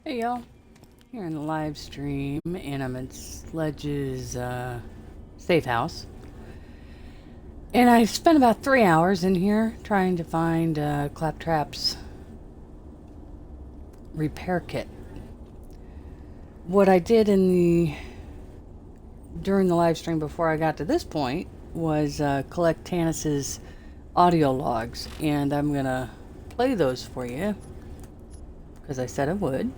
Hey y'all, here in the live stream, and I'm in Sledge's safe house. And I spent about 3 hours in here trying to find Claptrap's repair kit. What I did during the live stream before I got to this point was collect Tanis's audio logs, and I'm gonna play those for you because I said I would.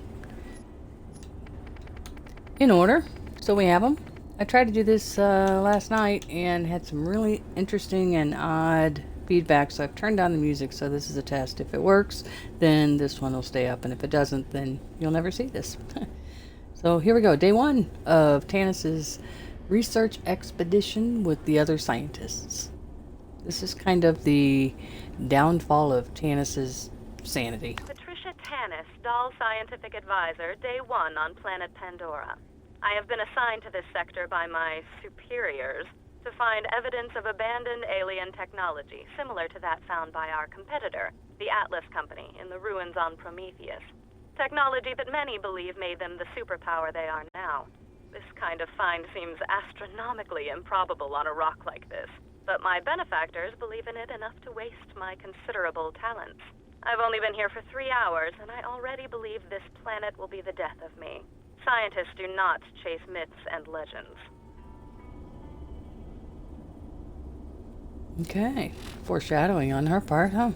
In order, so we have them. I tried to do this last night and had some really interesting and odd feedback, so I've turned down the music, so this is a test. If it works, then this one will stay up, and if it doesn't, then you'll never see this. So here we go, day 1 of Tanis's research expedition with the other scientists. This is kind of the downfall of Tanis's sanity. Patricia Tanis, Doll Scientific Advisor, day 1 on planet Pandora. I have been assigned to this sector by my superiors to find evidence of abandoned alien technology similar to that found by our competitor, the Atlas Company, in the ruins on Prometheus. Technology that many believe made them the superpower they are now. This kind of find seems astronomically improbable on a rock like this, but my benefactors believe in it enough to waste my considerable talents. I've only been here for 3 hours, and I already believe this planet will be the death of me. Scientists do not chase myths and legends. Okay, foreshadowing on her part, huh?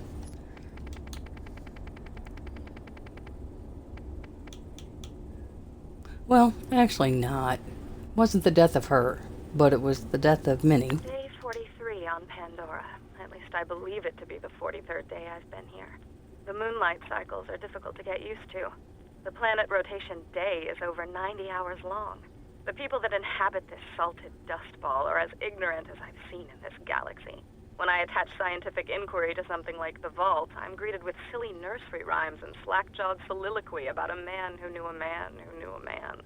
Well, actually not. It wasn't the death of her, but it was the death of many. Day 43 on Pandora. At least I believe it to be the 43rd day I've been here. The moonlight cycles are difficult to get used to. The planet rotation day is over 90 hours long. The people that inhabit this salted dust ball are as ignorant as I've seen in this galaxy. When I attach scientific inquiry to something like the vault, I'm greeted with silly nursery rhymes and slack-jawed soliloquy about a man who knew a man who knew a man.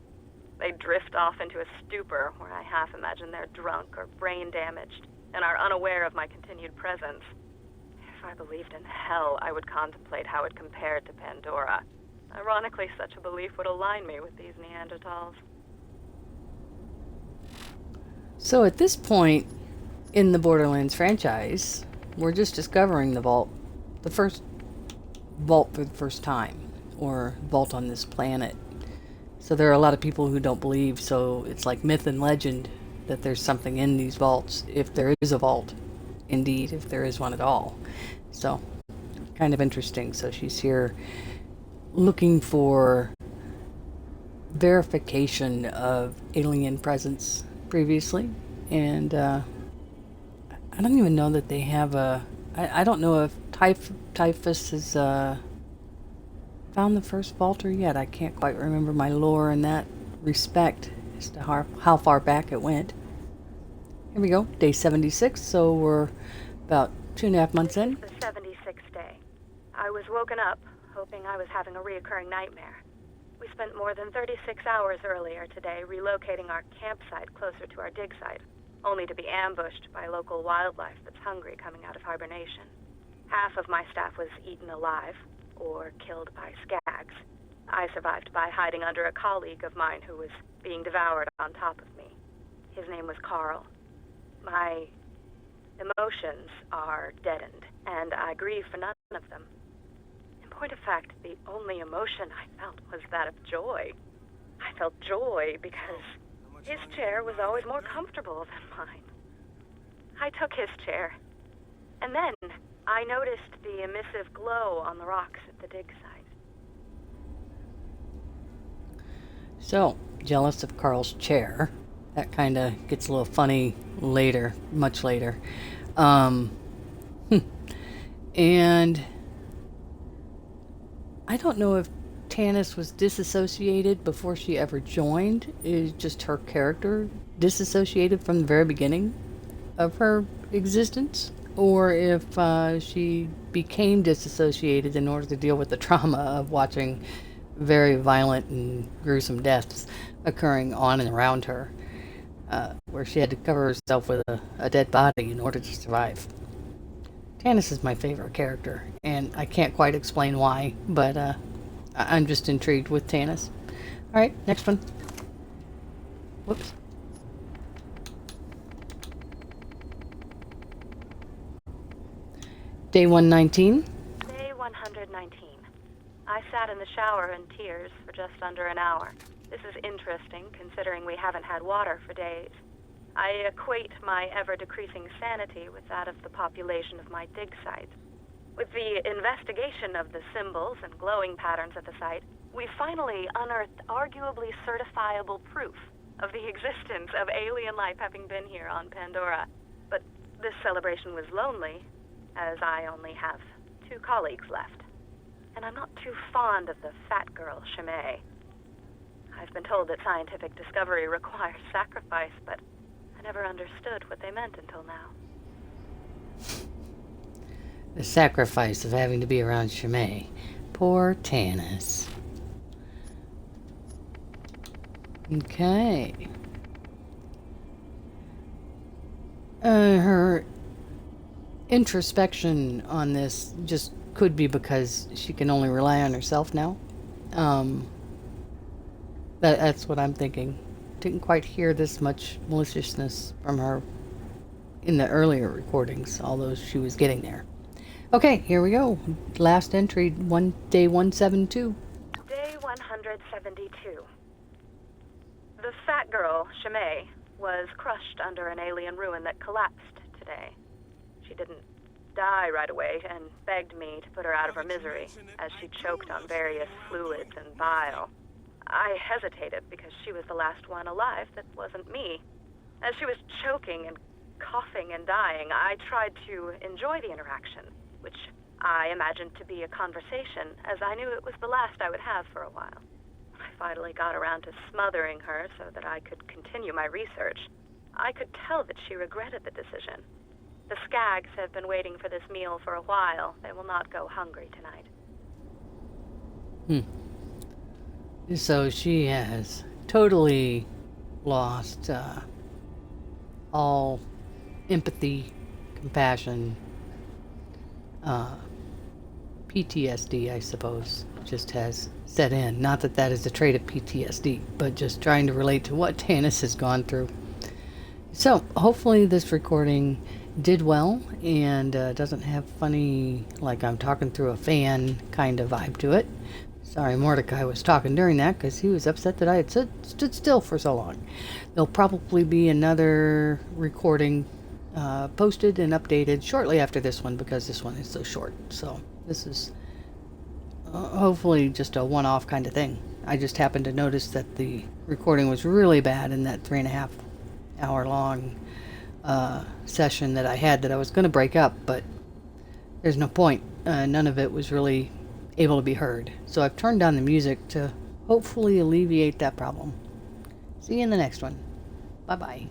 They drift off into a stupor where I half imagine they're drunk or brain damaged and are unaware of my continued presence. If I believed in hell, I would contemplate how it compared to Pandora. Ironically, such a belief would align me with these Neanderthals. So at this point in the Borderlands franchise, we're just discovering the vault. The first vault for the first time, or vault on this planet. So there are a lot of people who don't believe, so it's like myth and legend that there's something in these vaults, if there is a vault. Indeed, if there is one at all. So, kind of interesting. So she's here looking for verification of alien presence previously, and I don't even know that they have a... I don't know if Typhus has found the first vaulter yet. I can't quite remember my lore in that respect as to how far back it went. Here we go, day 76, so we're about 2.5 months in. This is the 76th day. I was woken up, hoping I was having a reoccurring nightmare. We spent more than 36 hours earlier today relocating our campsite closer to our dig site, only to be ambushed by local wildlife that's hungry coming out of hibernation. Half of my staff was eaten alive, or killed by skags. I survived by hiding under a colleague of mine who was being devoured on top of me. His name was Carl. My emotions are deadened, and I grieve for none of them. In point of fact, the only emotion I felt was that of joy. I felt joy because his chair was always more comfortable than mine. I took his chair, and then I noticed the emissive glow on the rocks at the dig site. So, jealous of Carl's chair. That kind of gets a little funny later, much later. And I don't know if Tanis was disassociated before she ever joined. Is just her character disassociated from the very beginning of her existence, or if she became disassociated in order to deal with the trauma of watching very violent and gruesome deaths occurring on and around her, where she had to cover herself with a dead body in order to survive. Tanis is my favorite character, and I can't quite explain why, but I'm just intrigued with Tanis. Alright, next one. Whoops. Day 119. Day 119. I sat in the shower in tears for just under an hour. This is interesting, considering we haven't had water for days. I equate my ever-decreasing sanity with that of the population of my dig site. With the investigation of the symbols and glowing patterns at the site, we finally unearthed arguably certifiable proof of the existence of alien life having been here on Pandora. But this celebration was lonely, as I only have 2 colleagues left. And I'm not too fond of the fat girl, Shimei. I've been told that scientific discovery requires sacrifice, but I never understood what they meant until now. The sacrifice of having to be around Shimei. Poor Tanis. Okay. Her introspection on this just could be because she can only rely on herself now. That's what I'm thinking. Didn't quite hear this much maliciousness from her in the earlier recordings, although she was getting there. Okay, here we go. Last entry, day 172. Day 172. The fat girl, Shimei, was crushed under an alien ruin that collapsed today. She didn't die right away and begged me to put her out of her misery as she choked on various fluids and bile. I hesitated because she was the last one alive that wasn't me. As she was choking and coughing and dying, I tried to enjoy the interaction, which I imagined to be a conversation, as I knew it was the last I would have for a while. I finally got around to smothering her so that I could continue my research. I could tell that she regretted the decision. The Skags have been waiting for this meal for a while. They will not go hungry tonight. So she has totally lost all empathy, compassion, PTSD, I suppose, just has set in. Not that that is a trait of PTSD, but just trying to relate to what Tanis has gone through. So hopefully this recording did well and doesn't have funny, like I'm talking through a fan kind of vibe to it. Sorry, Mordecai was talking during that because he was upset that I had stood still for so long. There'll probably be another recording posted and updated shortly after this one because this one is so short. So this is hopefully just a one-off kind of thing. I just happened to notice that the recording was really bad in that 3.5 hour long session that I had that I was going to break up, but there's no point. None of it was really able to be heard. So I've turned down the music to hopefully alleviate that problem. See you in the next one. Bye-bye.